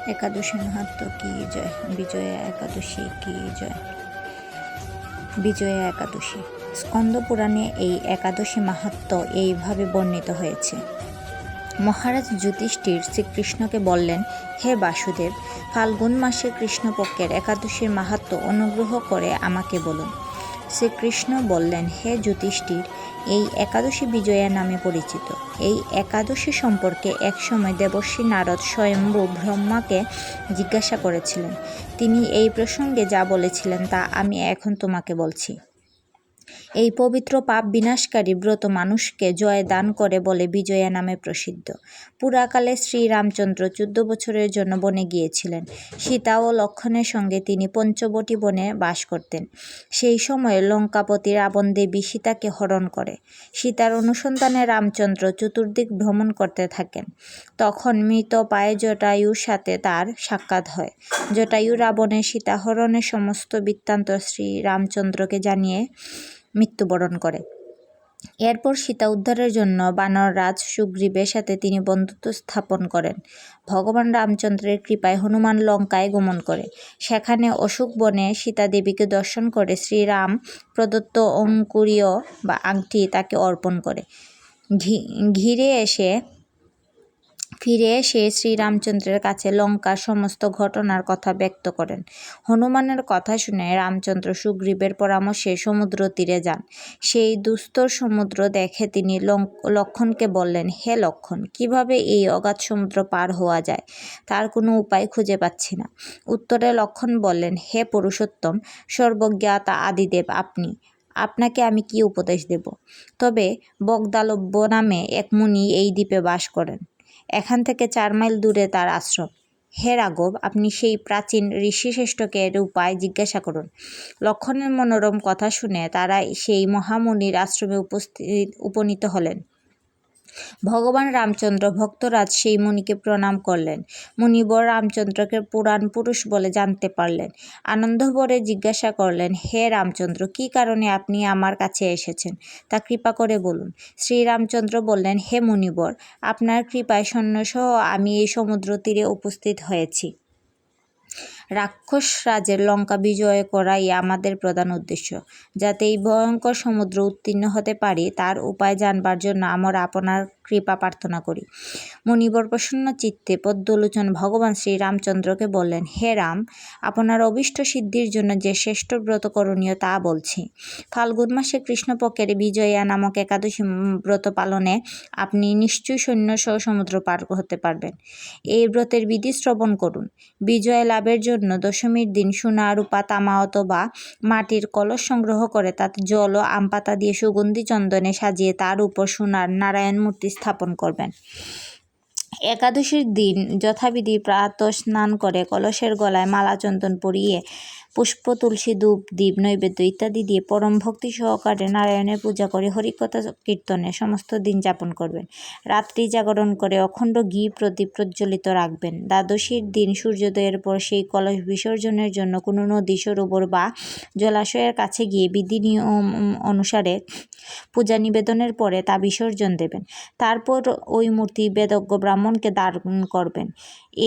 একাদশী মাহাত্ম্য কি জয়, বিজয়া একাদশী কি জয়। বিজয়া একাদশী স্কন্দ পুরাণে এই একাদশী মাহাত্ম্য এইভাবে বর্ণিত হয়েছে। মহারাজ যুধিষ্ঠির শ্রীকৃষ্ণকে বললেন, হে বাসুদেব, ফাল্গুন মাসে কৃষ্ণপক্ষের একাদশীর মাহাত্ম্য অনুগ্রহ করে আমাকে বলুন। শ্রীকৃষ্ণ বললেন, হে যুধিষ্ঠির, এই একাদশী বিজয়া নামে পরিচিত। এই একাদশী সম্পর্কে একসময় দেবর্ষি নারদ স্বয়ম্ভু ব্রহ্মাকে জিজ্ঞাসা করেছিলেন। তিনি এই প্রসঙ্গে যা বলেছিলেন তা আমি এখন তোমাকে বলছি। এই পবিত্র পাপ বিনাশকারী ব্রত মানুষকে জয় দান করে বলে বিজয়া নামে প্রসিদ্ধ। পুরাকালে শ্রীরামচন্দ্র 14 বছরের জন্য বনে গিয়েছিলেন। সীতা ও লক্ষ্মণের সঙ্গে তিনি পঞ্চবটী বনে বাস করতেন। সেই সময়ে লঙ্কাপতি রাবণ দেবী সীতাকে হরণ করে। সীতার অনুসন্ধানে রামচন্দ্র চতুর্দিক ভ্রমণ করতে থাকেন। তখন মৃত পায়ে জটায়ুর সাথে তার সাক্ষাৎ হয়। জটায়ু রাবণের সীতাহরণের সমস্ত বৃত্তান্ত শ্রীরামচন্দ্রকে জানিয়ে মৃত্যুবরণ করে। এরপর সীতা উদ্ধারের জন্য বানররাজ সুগ্রীবের সাথে তিনি বন্ধুত্ব স্থাপন করেন। ভগবান রামচন্দ্রের কৃপায় হনুমান লঙ্কায় গমন করে। সেখানে অশোক বনে সীতা দেবীকে দর্শন করে শ্রীরাম প্রদত্ত অঙ্কুরীয় বা আংটি তাকে অর্পণ করে। ফিরে এসে শ্রীরামচন্দ্রের কাছে লঙ্কার সমস্ত ঘটনার কথা ব্যক্ত করেন। হনুমানের কথা শুনে রামচন্দ্র সুগ্রীবের পরামর্শে সমুদ্র তীরে যান। সেই দুস্তর সমুদ্র দেখে তিনি লক্ষ্মণকে বললেন, হে লক্ষ্মণ, কিভাবে এই অগাধ সমুদ্র পার হওয়া যায় তার কোনো উপায় খুঁজে পাচ্ছি না। উত্তরে লক্ষ্মণ বললেন, হে পুরুষোত্তম, সর্বজ্ঞাতা আদিদেব আপনাকে আমি কি উপদেশ দেব? তবে বগদালব্য নামে এক মুনি এই দ্বীপে বাস করেন। এখান থেকে 4 মাইল দূরে তার আশ্রম। হে রাঘব, আপনি সেই প্রাচীন ঋষিশ্রেষ্ঠকে এর উপায় জিজ্ঞাসা করুন। লক্ষ্মণের মনোরম কথা শুনে তারা সেই মহামুনির আশ্রমে উপনীত হলেন। ভগবান রামচন্দ্র ভক্তরাজ সেই মুনিকে প্রণাম করলেন। মুনিবর রামচন্দ্রকে পুরাণ পুরুষ বলে জানতে পারলেন। আনন্দভরে জিজ্ঞাসা করলেন, হে রামচন্দ্র, কি কারণে আপনি আমার কাছে এসেছেন তা কৃপা করে বলুন। শ্রীরামচন্দ্র বললেন, হে মুনিবর, আপনার কৃপায় সৈন্যসহ আমি এই সমুদ্র তীরে উপস্থিত হয়েছি। রাক্ষস রাজের লঙ্কা বিজয় করাই আমাদের প্রধান উদ্দেশ্য। যাতে এই ভয়ঙ্কর সমুদ্র উত্তীর্ণ হতে পারি তার উপায় জানবার জন্য আমরা আপনার কৃপা প্রার্থনা করি। মুনিবর প্রসন্ন চিত্তে পদ্মলোচন ভগবান শ্রীরামচন্দ্রকে বললেন, হে রাম, আপনার অভীষ্ট সিদ্ধির জন্য যে শ্রেষ্ঠ ব্রত করণীয় তা বলছি। ফাল্গুন মাসে কৃষ্ণপক্ষের বিজয়া নামক একাদশী ব্রত পালনে আপনি নিশ্চয়ই সৈন্যসহ সমুদ্র পার হতে পারবেন। এই ব্রতের বিধি শ্রবণ করুন। বিজয় লাভের জন্য দশমীর দিন সোনা, রূপা, তামা অথবা মাটির কলস সংগ্রহ করে তাতে জল ও আম পাতা দিয়ে সুগন্ধি চন্দনে সাজিয়ে তার উপর সোনার নারায়ণ মূর্তি স্থাপন করবেন। একাদশীর দিন যথাবিধি প্রাতঃ স্নান করে কলসের গলায় মালা চন্দন পরিয়ে পুষ্প, তুলসী, ধূপ, দীপ, নৈবেদ্য ইত্যাদি দিয়ে পরম ভক্তি সহকারে নারায়ণের পূজা করে হরিকথা কীর্তনে সমস্ত দিন যাপন করবেন। রাত্রি জাগরণ করে অখণ্ড ঘি প্রদীপ প্রজ্বলিত রাখবেন। দ্বাদশীর দিন সূর্যোদয়ের পর সেই কলস বিসর্জনের জন্য কোনো নদী, সরোবর বা জলাশয়ের কাছে গিয়ে বিধি নিয়ম অনুসারে পূজা নিবেদনের পরে তা বিসর্জন দেবেন। তারপর ওই মূর্তি বেদজ্ঞ ব্রাহ্মণকে দান করবেন।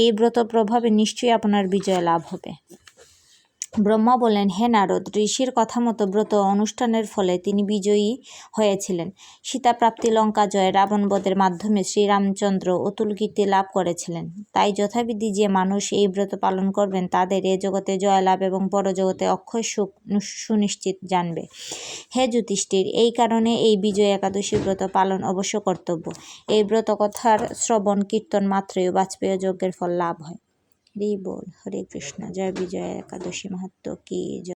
এই ব্রত প্রভাবে নিশ্চয়ই আপনার বিজয় লাভ হবে। ব্রহ্মা বললেন, হে নারদ, ঋষির কথা মতো ব্রত অনুষ্ঠানের ফলে তিনি বিজয়ী হয়েছিলেন। সীতাপ্রাপ্তি, লঙ্কা জয়, রাবণ বধের মাধ্যমে শ্রীরামচন্দ্র অতুল কীর্তি লাভ করেছিলেন। তাই যথাবিধি যে মানুষ এই ব্রত পালন করবেন তাদের এ জগতে জয়লাভ এবং পরজগতে অক্ষয় সুখ সুনিশ্চিত জানবে। হে যুধিষ্ঠির, এই কারণে এই বিজয় একাদশী ব্রত পালন অবশ্য কর্তব্য। এই ব্রত কথার শ্রবণ কীর্তন মাত্রই বাজপেয় যজ্ঞের ফল লাভ হয়। হরি বল, হরে কৃষ্ণ। জয় বিজয়া একাদশী মাহাত্ম্য কি জয়।